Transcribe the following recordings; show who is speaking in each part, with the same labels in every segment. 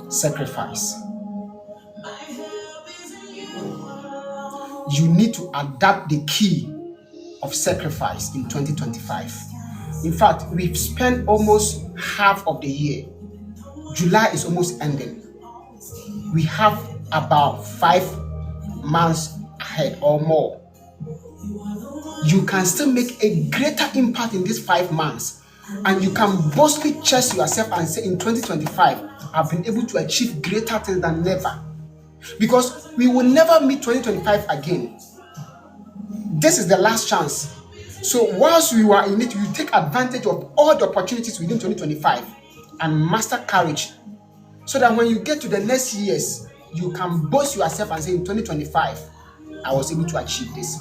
Speaker 1: Sacrifice. You need to adapt the key of sacrifice in 2025. In fact, we've spent almost half of the year. July is almost ending. We have about 5 months ahead or more. You can still make a greater impact in these 5 months, and you can boastfully chest yourself and say, in 2025, I've been able to achieve greater things than ever. Because we will never meet 2025 again. This is the last chance. So whilst we are in it, you take advantage of all the opportunities within 2025 and master courage, so that when you get to the next years, you can boast yourself and say, in 2025, I was able to achieve this.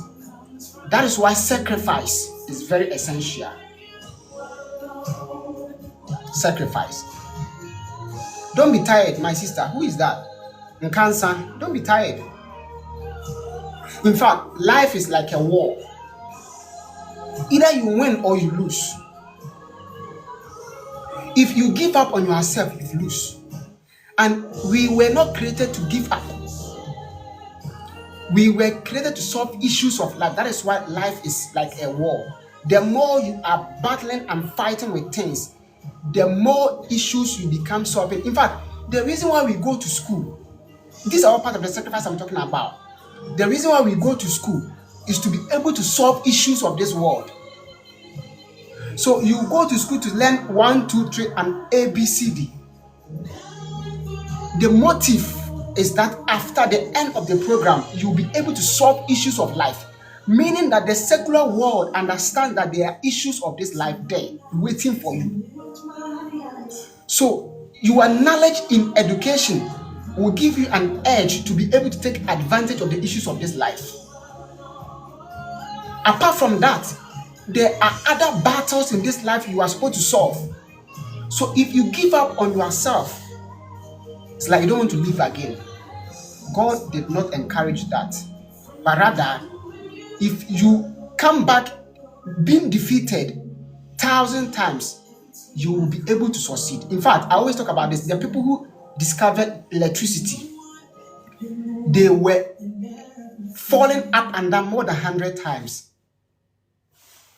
Speaker 1: That is why sacrifice is very essential. Sacrifice. Don't be tired, my sister. Who is that? Nkansa. Don't be tired. In fact, life is like a war. Either you win or you lose. If you give up on yourself, you lose. And we were not created to give up. We were created to solve issues of life. That is why life is like a war. The more you are battling and fighting with things, the more issues you become solving. In fact, the reason why we go to school, these are all part of the sacrifice I'm talking about. The reason why we go to school is to be able to solve issues of this world. So you go to school to learn 1, 2, 3 and ABCD. The motive is that after the end of the program, you'll be able to solve issues of life. Meaning that the secular world understands that there are issues of this life there waiting for you. So your knowledge in education will give you an edge to be able to take advantage of the issues of this life. Apart from that, there are other battles in this life you are supposed to solve. So if you give up on yourself, it's like you don't want to live again. God did not encourage that. But rather, if you come back being defeated 1,000 times, you will be able to succeed. In fact, I always talk about this. The people who discovered electricity, they were falling up and down more than 100 times.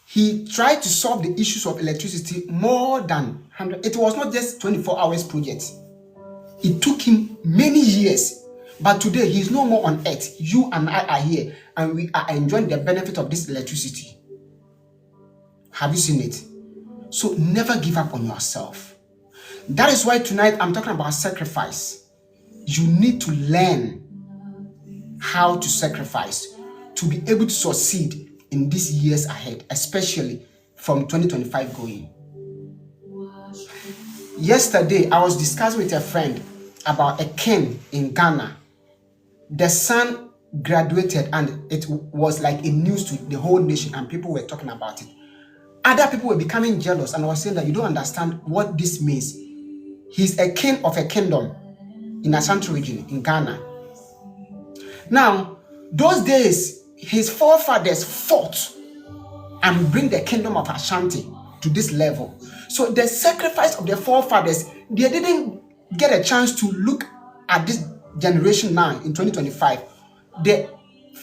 Speaker 1: He tried to solve the issues of electricity more than 100. It was not just 24 hours project. It took him many years. But today, he is no more on earth. You and I are here, and we are enjoying the benefit of this electricity. Have you seen it? So never give up on yourself. That is why tonight I'm talking about sacrifice. You need to learn how to sacrifice to be able to succeed in these years ahead, especially from 2025 going. Yesterday, I was discussing with a friend about a king in Ghana. The son graduated and it was like a news to the whole nation and people were talking about it. Other people were becoming jealous and I was saying that you don't understand what this means. He's a king of a kingdom in Ashanti region in Ghana. Now, those days, his forefathers fought and bring the kingdom of Ashanti to this level. So the sacrifice of their forefathers, they didn't get a chance to look at this generation now in 2025. The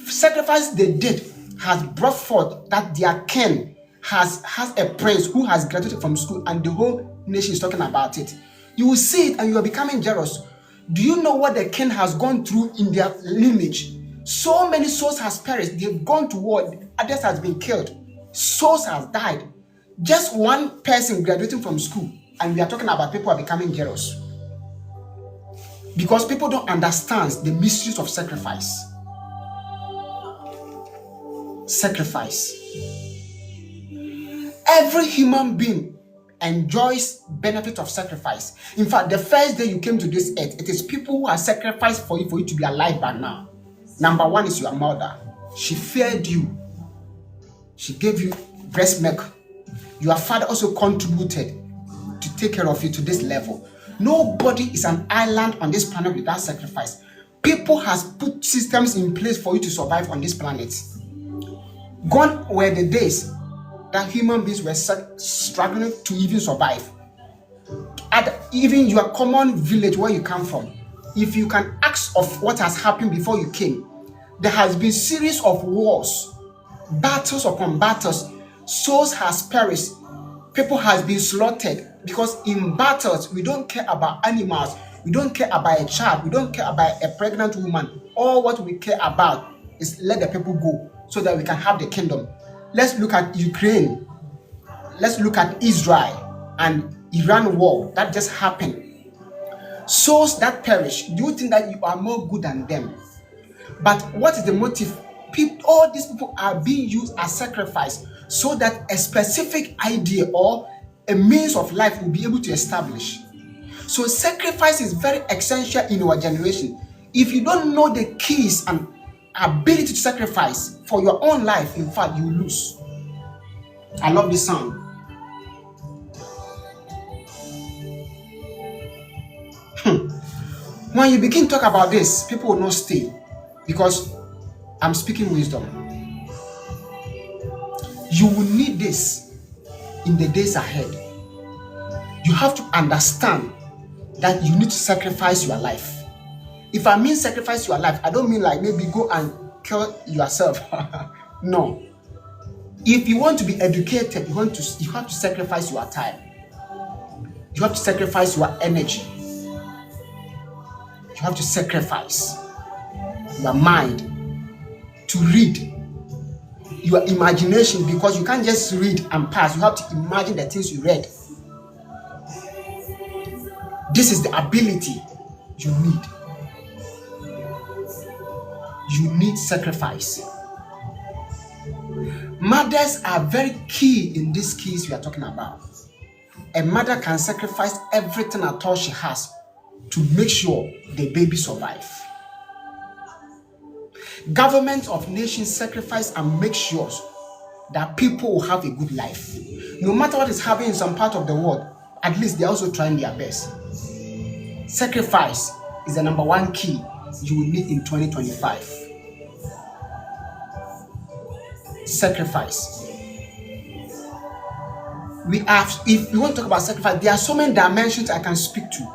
Speaker 1: sacrifice they did has brought forth that their king has a prince who has graduated from school and the whole nation is talking about it. You will see it and you are becoming jealous. Do you know what the king has gone through in their lineage? So many souls has perished. They've gone to war. Others has been killed. Souls has died. Just one person graduating from school and we are talking about people are becoming jealous. Because people don't understand the mysteries of sacrifice. Sacrifice. Every human being enjoys benefit of sacrifice. In fact, the first day you came to this earth, it is people who are sacrificed for you to be alive by now. Number one is your mother. She fed you. She gave you breast milk. Your father also contributed to take care of you to this level. Nobody is an island on this planet without sacrifice. People has put systems in place for you to survive on this planet. Gone were the days that human beings were struggling to even survive. At even your common village where you come from, if you can ask of what has happened before you came, there has been series of wars, battles upon battles, souls has perished, people has been slaughtered, because in battles we don't care about animals, we don't care about a child, we don't care about a pregnant woman. All what we care about is let the people go so that we can have the kingdom. Let's look at Ukraine. Let's look at Israel and Iran war that just happened. Souls that perish. Do you think that you are more good than them? But what is the motive? All these people are being used as sacrifice so that a specific idea or a means of life will be able to establish. So sacrifice is very essential in our generation. If you don't know the keys and ability to sacrifice for your own life, in fact, you lose. I love this song. When you begin to talk about this, people will not stay because I'm speaking wisdom. You will need this in the days ahead. You have to understand that you need to sacrifice your life. If I mean sacrifice your life, I don't mean like maybe go and kill yourself. No. If you want to be educated, you have to sacrifice your time. You have to sacrifice your energy. You have to sacrifice your mind to read, your imagination, because you can't just read and pass. You have to imagine the things you read. This is the ability you need. You need sacrifice. Mothers are very key in these keys we are talking about. A mother can sacrifice everything at all she has to make sure the baby survive. Government of nations sacrifice and make sure that people will have a good life. No matter what is happening in some part of the world, at least they're also trying their best. Sacrifice is the number one key you will need in 2025. Sacrifice. If you want to talk about sacrifice, there are so many dimensions I can speak to.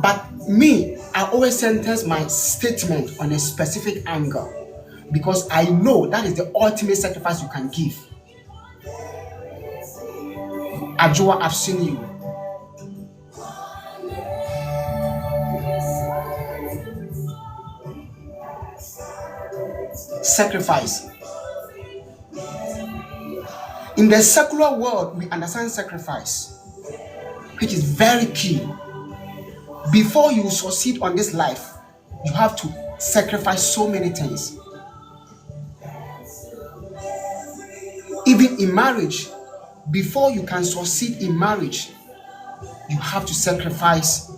Speaker 1: But me, I always sentence my statement on a specific angle because I know that is the ultimate sacrifice you can give. Ajua, I've seen you. Sacrifice. In the secular world, we understand sacrifice, which is very key. Before you succeed on this life, you have to sacrifice so many things. Even in marriage, before you can succeed in marriage, you have to sacrifice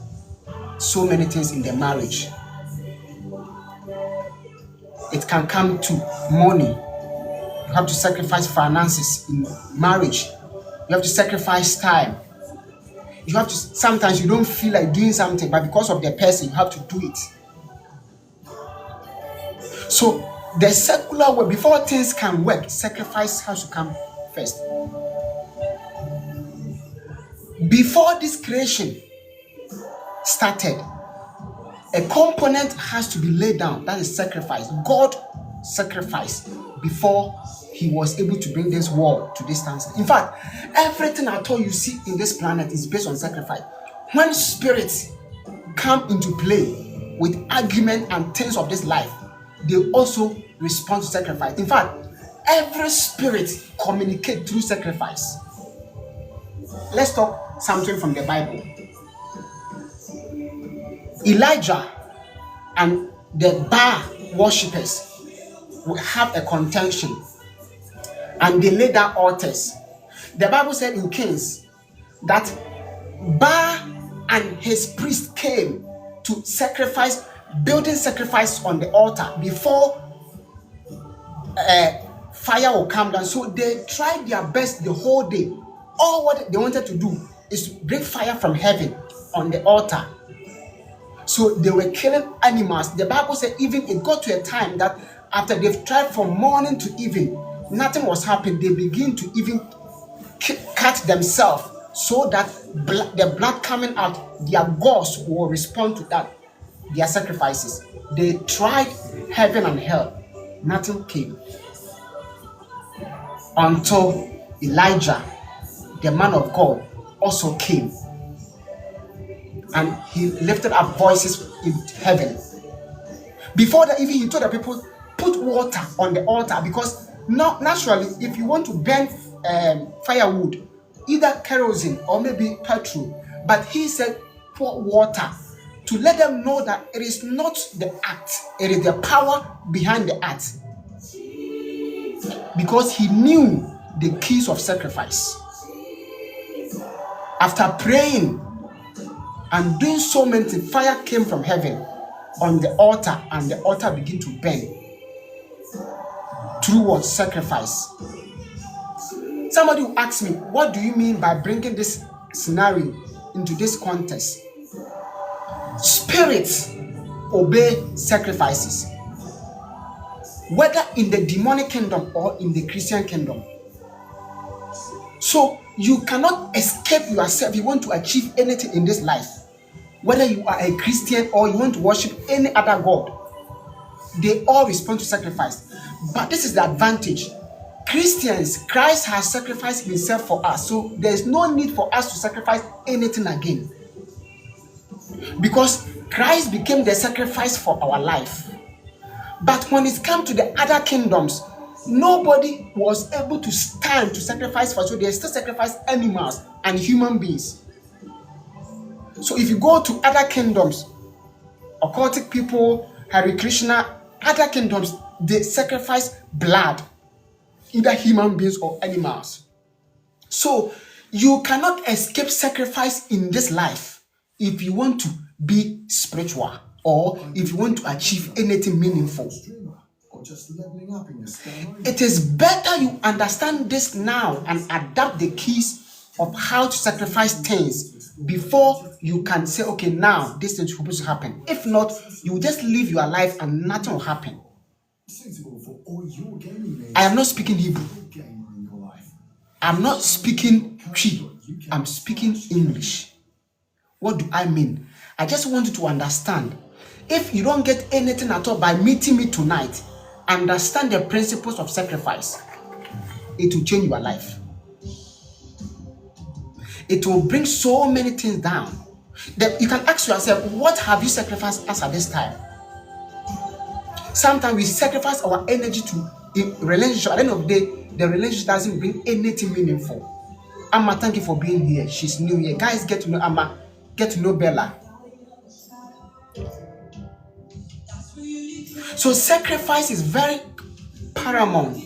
Speaker 1: so many things in the marriage. It can come to money. You have to sacrifice finances in marriage. You have to sacrifice time. You have to, sometimes you don't feel like doing something, but because of the person, you have to do it. So the secular way, before things can work, sacrifice has to come first. Before this creation started, a component has to be laid down. That is sacrifice. God sacrificed before he was able to bring this world to this standstill. In fact, everything at all you see in this planet is based on sacrifice. When spirits come into play with argument and things of this life, they also respond to sacrifice. In fact, every spirit communicates through sacrifice. Let's talk something from the Bible. Elijah and the Baal worshippers will have a contention and they laid down altars. The Bible said in Kings that Baal and his priest came to sacrifice, building sacrifice on the altar before fire will come down. So they tried their best the whole day. All what they wanted to do is to bring fire from heaven on the altar. So they were killing animals. The Bible said even it got to a time that after they've tried from morning to evening, nothing was happening. They begin to even cut themselves so that the blood coming out, their gods will respond to that, their sacrifices. They tried heaven and hell, nothing came until Elijah, the man of God, also came, and he lifted up voices in heaven. Before that, even he told the people, put water on the altar, because naturally, if you want to burn firewood, either kerosene or maybe petrol, but he said pour water to let them know that it is not the act, it is the power behind the act, because he knew the keys of sacrifice. After praying and doing so many things, fire came from heaven on the altar, and the altar began to burn through what? Sacrifice. Somebody will ask me, what do you mean by bringing this scenario into this context? Spirits obey sacrifices, whether in the demonic kingdom or in the Christian kingdom. So you cannot escape yourself. You want to achieve anything in this life, whether you are a Christian or you want to worship any other god, they all respond to sacrifice. But this is the advantage. Christians, Christ has sacrificed himself for us, so there is no need for us to sacrifice anything again, because Christ became the sacrifice for our life. But when it comes to the other kingdoms, nobody was able to stand to sacrifice for, so they still sacrifice animals and human beings. So if you go to other kingdoms, occultic people, Hare Krishna, other kingdoms, they sacrifice blood, either human beings or animals. So you cannot escape sacrifice in this life if you want to be spiritual or if you want to achieve anything meaningful. It is better you understand this now and adapt the keys of how to sacrifice things before you can say, okay, now this thing is supposed to happen. If not, you will just live your life and nothing will happen. I am not speaking Hebrew. I'm not speaking Cree. I'm speaking English. What do I mean? I just want you to understand. If you don't get anything at all by meeting me tonight, understand the principles of sacrifice. It will change your life. It will bring so many things down that you can ask yourself, what have you sacrificed us at this time? Sometimes we sacrifice our energy to a relationship. At the end of the day, the relationship doesn't bring anything meaningful. Amma, thank you for being here. She's new here. Guys, get to know Amma. Get to know Bella. So sacrifice is very paramount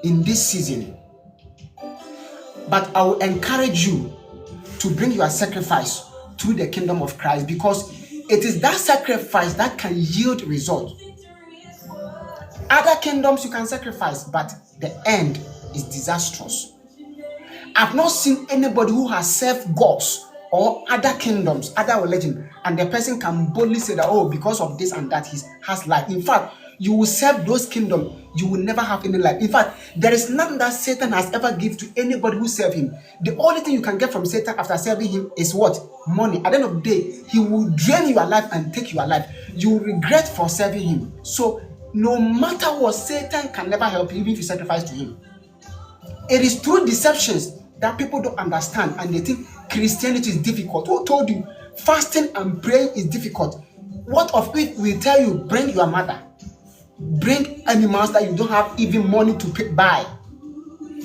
Speaker 1: in this season. But I will encourage you to bring your sacrifice through the kingdom of Christ, because it is that sacrifice that can yield result. Other kingdoms you can sacrifice, but the end is disastrous. I've not seen anybody who has served gods or other kingdoms, other religion, and the person can boldly say that, oh, because of this and that, he has life. In fact, you will serve those kingdoms, you will never have any life. In fact, there is nothing that Satan has ever given to anybody who serve him. The only thing you can get from Satan after serving him is what? Money. At the end of the day, he will drain your life and take your life. You will regret for serving him. So no matter what, Satan can never help you even if you sacrifice to him. It is through deceptions that people don't understand and they think Christianity is difficult. Who told you fasting and praying is difficult? What of it will tell you, bring your mother, bring animals that you don't have even money to buy?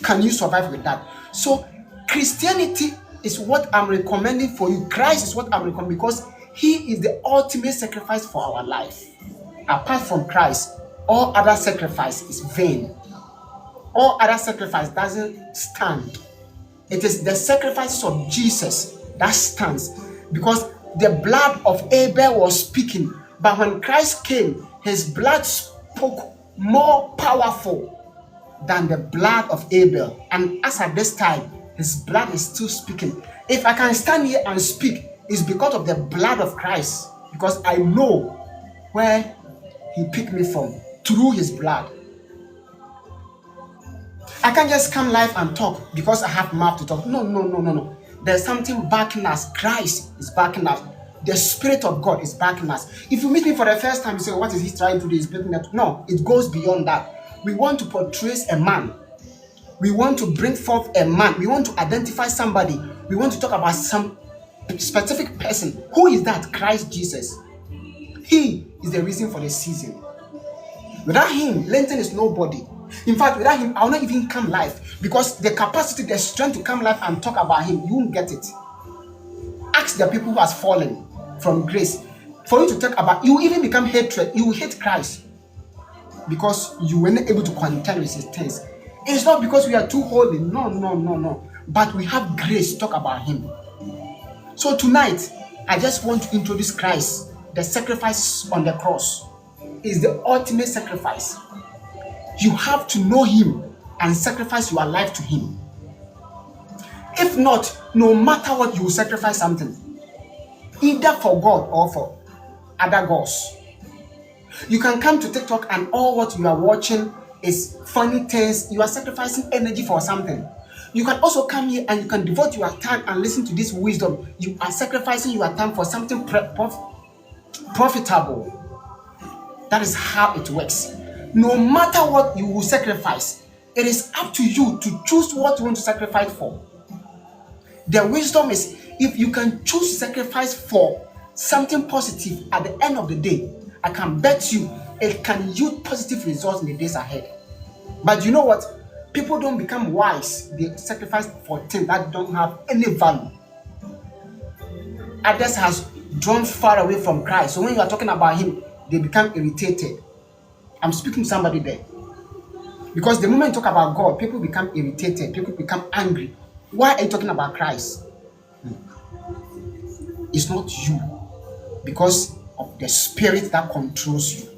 Speaker 1: Can you survive with that? So Christianity is what I'm recommending for you. Christ is what I'm recommending, because he is the ultimate sacrifice for our life. Apart from Christ, all other sacrifice is vain. All other sacrifice doesn't stand. It is the sacrifice of Jesus that stands, because the blood of Abel was speaking, but when Christ came, his blood spoke more powerful than the blood of Abel. And as at this time, his blood is still speaking. If I can stand here and speak, it's because of the blood of Christ, because I know where he picked me from through his blood. I can't just come live and talk because I have mouth to talk. No. There's something backing us. Christ is backing us. The Spirit of God is backing us. If you meet me for the first time, you say, what is he trying to do? He's building that. No, it goes beyond that. We want to portray a man. We want to bring forth a man. We want to identify somebody. We want to talk about some specific person. Who is that? Christ Jesus. He is the reason for the season. Without him, Lenten is nobody. In fact, without him, I will not even come live, because the capacity, the strength to come live and talk about him, you won't get it. Ask the people who has fallen from grace. For you to talk about, you will even become hatred. You will hate Christ because you were not able to contend with his things. It's not because we are too holy. No. But we have grace to talk about him. So tonight, I just want to introduce Christ. The sacrifice on the cross is the ultimate sacrifice. You have to know him and sacrifice your life to him. If not, no matter what, you will sacrifice something, either for God or for other gods. You can come to TikTok and all what you are watching is funny things. You are sacrificing energy for something. You can also come here and you can devote your time and listen to this wisdom. You are sacrificing your time for something profitable. That is how it works. No matter what you will sacrifice, it is up to you to choose what you want to sacrifice for. The wisdom is, if you can choose sacrifice for something positive at the end of the day, I can bet you it can yield positive results in the days ahead. But you know what? People don't become wise. They sacrifice for things that don't have any value. Others has drawn far away from Christ. So when you are talking about him, they become irritated. I'm speaking to somebody there. Because the moment you talk about God, people become irritated. People become angry. Why are you talking about Christ? It's not you. Because of the spirit that controls you.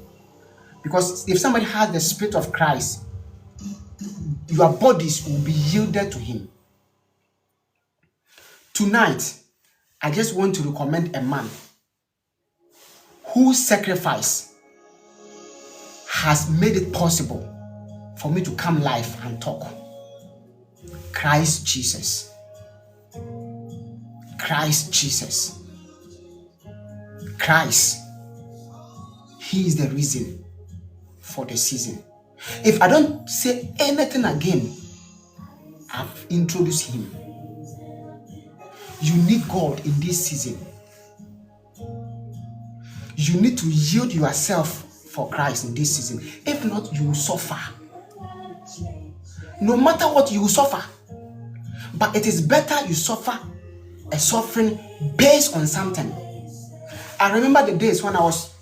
Speaker 1: Because if somebody has the spirit of Christ, your bodies will be yielded to him. Tonight, I just want to recommend a man whose sacrifice has made it possible for me to come live and talk. Christ Jesus. Christ Jesus. Christ. He is the reason for the season. If I don't say anything again, I've introduced him. You need God in this season. You need to yield yourself for Christ in this season. If not, you will suffer. No matter what, you will suffer. But it is better you suffer a suffering based on something. I remember the days when I was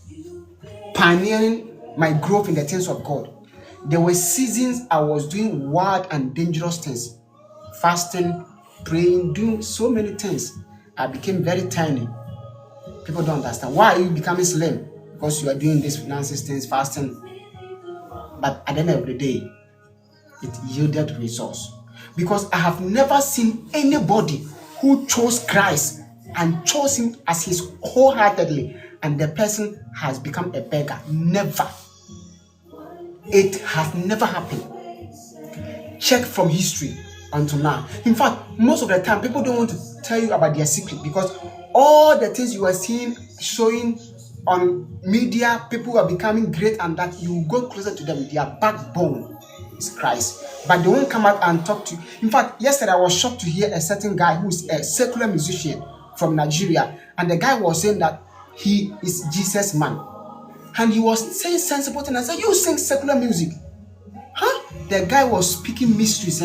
Speaker 1: pioneering my growth in the things of God. There were seasons I was doing wild and dangerous things. Fasting, praying, doing so many things. I became very tiny. People don't understand. Why are you becoming slim? Because you are doing these finances things, fasting. But at the end of the day, it yielded results. Because I have never seen anybody who chose Christ and chose him as his wholeheartedly, and the person has become a beggar. Never. It has never happened. Check from history until now. In fact, most of the time, people don't want to tell you about their secret, because all the things you are seeing, showing on media, people are becoming great, and that you go closer to them, their backbone is Christ. But they won't come out and talk to you. In fact, yesterday I was shocked to hear a certain guy who is a secular musician from Nigeria, and the guy was saying that he is Jesus man. And he was saying sensible things. I said, you sing secular music? Huh? The guy was speaking mysteries.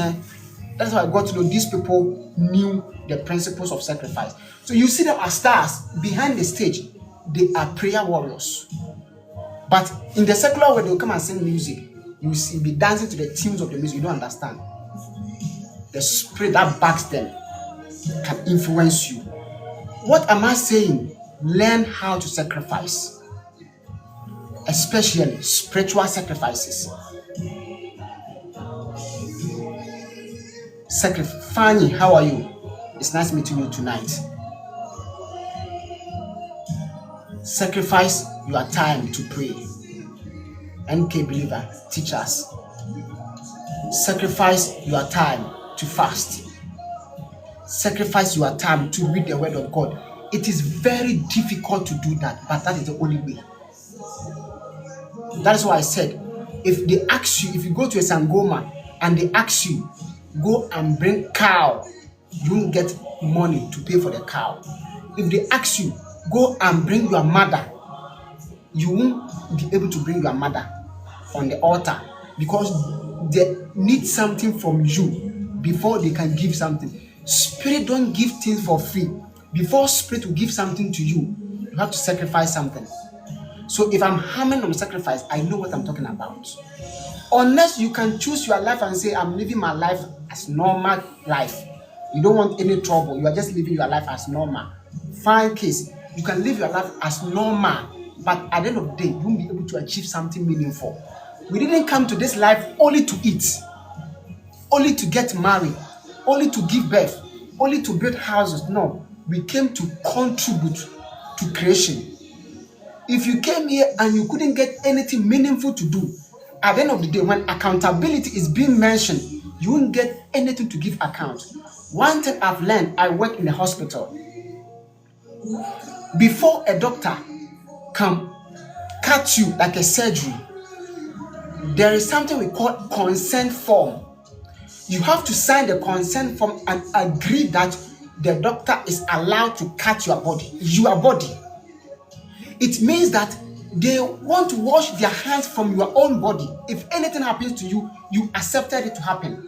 Speaker 1: That's how I got to know these people knew the principles of sacrifice. So you see them as stars behind the stage. They are prayer warriors. But in the secular world, they'll come and sing music. You see, be dancing to the tunes of the music. You don't understand. The spirit that backs them can influence you. What am I saying? Learn how to sacrifice. Especially spiritual sacrifices. Fanny, how are you? It's nice meeting you tonight. Sacrifice your time to pray. NK believer, teach us. Sacrifice your time to fast. sacrifice your time to read the word of God. It is very difficult to do that, but that is the only way. That is why I said, if they ask you, if you go to a Sangoma and they ask you, go and bring cow, you won't get money to pay for the cow. If they ask you, go and bring your mother, you won't be able to bring your mother on the altar, because they need something from you before they can give something. Spirit don't give things for free. Before spirit will give something to you, you have to sacrifice something. So if I'm hammering on sacrifice, I know what I'm talking about. Unless you can choose your life and say, I'm living my life as normal life. You don't want any trouble. You are just living your life as normal. Fine case. You can live your life as normal, but at the end of the day, you won't be able to achieve something meaningful. We didn't come to this life only to eat, only to get married, only to give birth, only to build houses. No, we came to contribute to creation. If you came here and you couldn't get anything meaningful to do, at the end of the day, when accountability is being mentioned, you won't get anything to give account. One thing I've learned, I work in a hospital. Before a doctor can cut you like a surgery, there is something we call consent form. You have to sign the consent form and agree that the doctor is allowed to cut your body. It means that they want to wash their hands from your own body. If anything happens to you, you accepted it to happen.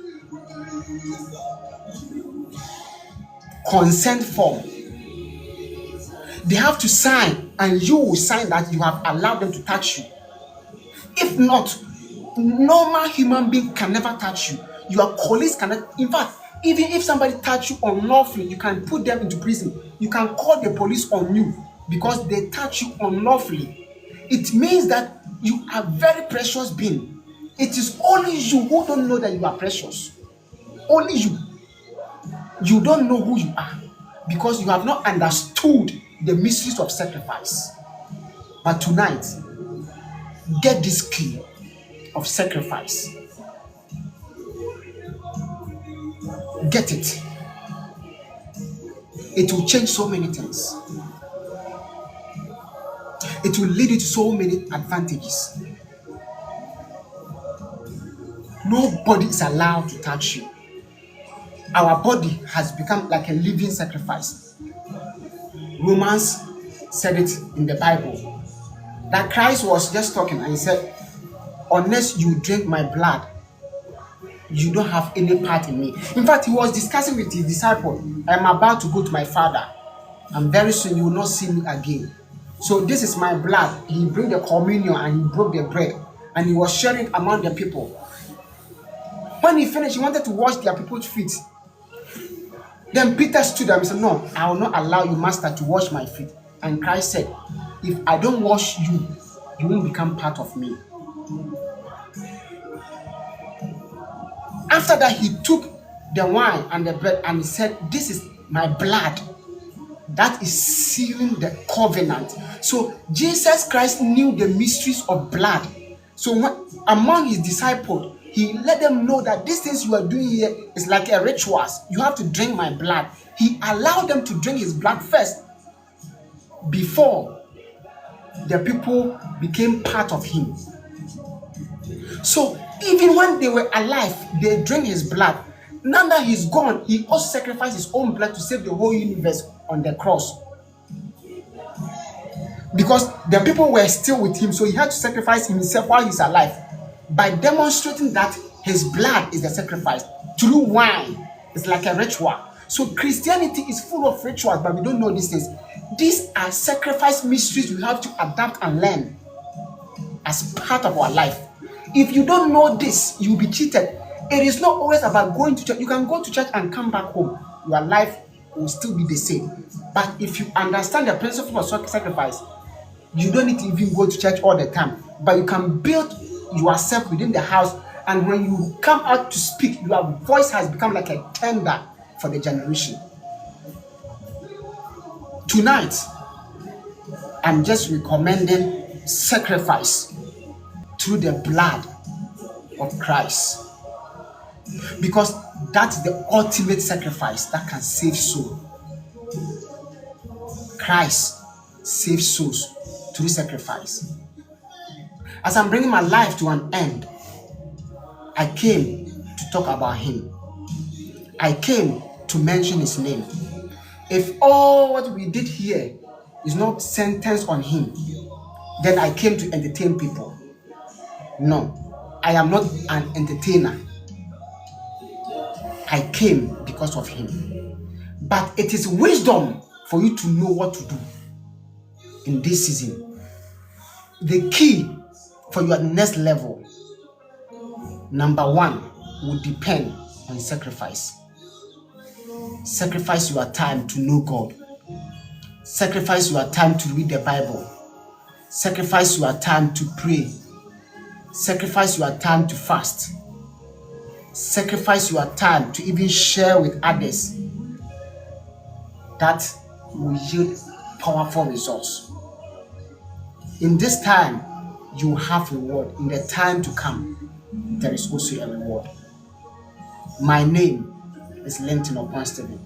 Speaker 1: Consent form. They have to sign, and you will sign that you have allowed them to touch you. If not, normal human being can never touch you. Your colleagues cannot. In fact, even if somebody touch you unlawfully, you can put them into prison. You can call the police on you because they touch you unlawfully. It means that you are very precious being. It is only you who don't know that you are precious. Only you. You don't know who you are because you have not understood the mysteries of sacrifice. But tonight, get this key of sacrifice. Get it. It will change so many things. It will lead you to so many advantages. Nobody is allowed to touch you. Our body has become like a living sacrifice. Romans said it in the Bible that Christ was just talking and he said, unless you drink my blood, you don't have any part in me. In fact, he was discussing with his disciple, I am about to go to my Father, and very soon you will not see me again. So this is my blood. He brought the communion and he broke the bread and he was sharing among the people. When he finished, he wanted to wash their people's feet. Then Peter stood up and said, no, I will not allow you, master, to wash my feet. And Christ said, if I don't wash you, you won't become part of me. After that, he took the wine and the bread and he said, this is my blood. That is sealing the covenant. So Jesus Christ knew the mysteries of blood. So among his disciples, he let them know that these things you are doing here is like a ritual. You have to drink my blood. He allowed them to drink his blood first before the people became part of him. So even when they were alive, they drank his blood. Now that he's gone, he also sacrificed his own blood to save the whole universe on the cross. Because the people were still with him, so he had to sacrifice himself while he's alive by demonstrating that his blood is the sacrifice. Through wine, it's like a ritual. So Christianity is full of rituals, but we don't know these things. These are sacrifice mysteries we have to adapt and learn as part of our life. If you don't know this, you'll be cheated. It is not always about going to church. You can go to church and come back home. Your life will still be the same. But if you understand the principle of sacrifice, you don't need to even go to church all the time. But you can build yourself within the house, and when you come out to speak, your voice has become like a tender for the generation. Tonight, I'm just recommending sacrifice through the blood of Christ, because That's the ultimate sacrifice that can save soul. Christ saves souls through sacrifice. As I'm bringing my life to an end, I came to talk about him. I came to mention his name. If all what we did here is not sentenced on him, then I came to entertain people. No, I am not an entertainer. I came because of him. But it is wisdom for you to know what to do in this season. The key for your next level, number one, will depend on sacrifice. Sacrifice your time to know God. Sacrifice your time to read the Bible. Sacrifice your time to pray. Sacrifice your time to fast. Sacrifice your time to even share with others. That will yield powerful results. In this time, you have reward. In the time to come, there is also a reward. My name is Linton Oponsteven.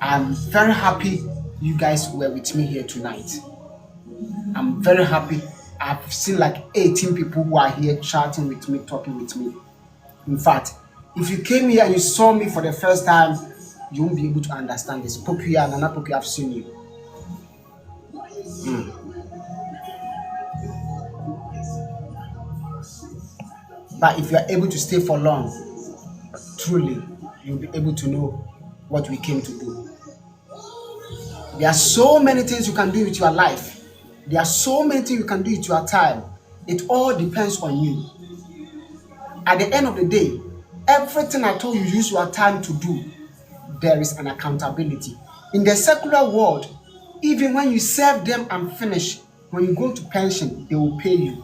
Speaker 1: I'm very happy you guys were with me here tonight. I'm very happy. I've seen like 18 people who are here chatting with me, talking with me. In fact, if you came here and you saw me for the first time, you won't be able to understand this. Pokuya and Nana Pokuya, I've seen you. But if you are able to stay for long, truly, you'll be able to know what we came to do. There are so many things you can do with your life. There are so many things you can do with your time. It all depends on you. At the end of the day, everything I told you use your time to do, there is an accountability. In the secular world, even when you serve them and finish, when you go to pension, they will pay you.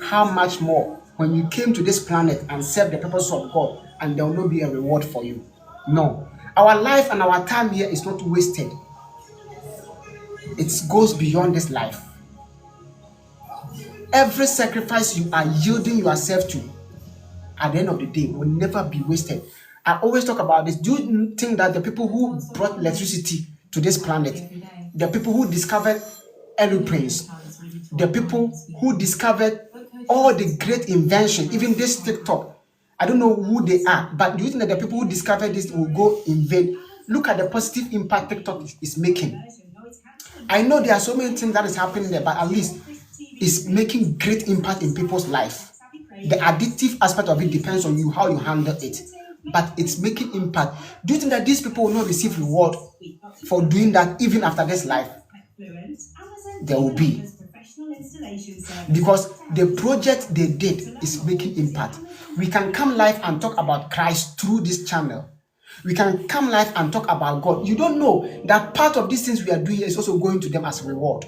Speaker 1: How much more when you came to this planet and served the purpose of God and there will not be a reward for you? No. Our life and our time here is not wasted. It goes beyond this life. Every sacrifice you are yielding yourself to, at the end of the day, will never be wasted. I always talk about this. Do you think that the people who brought electricity to this planet, the people who discovered aeroplanes, the people who discovered all the great invention, even this TikTok, I don't know who they are, but do you think that the people who discovered this will go in vain? Look at the positive impact TikTok is making. I know there are so many things that is happening there, but at least it's making great impact in people's life. The addictive aspect of it depends on you, how you handle it. But it's making impact. Do you think that these people will not receive reward for doing that even after this life? There will be. Because the project they did is making impact. We can come live and talk about Christ through this channel. We can come live and talk about God. You don't know that part of these things we are doing is also going to them as a reward.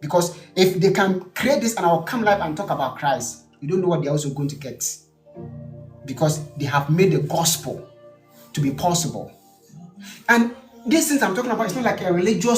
Speaker 1: Because if they can create this and I'll come live and talk about Christ, you don't know what they're also going to get. Because they have made the gospel to be possible. And these things I'm talking about, it's not like a religious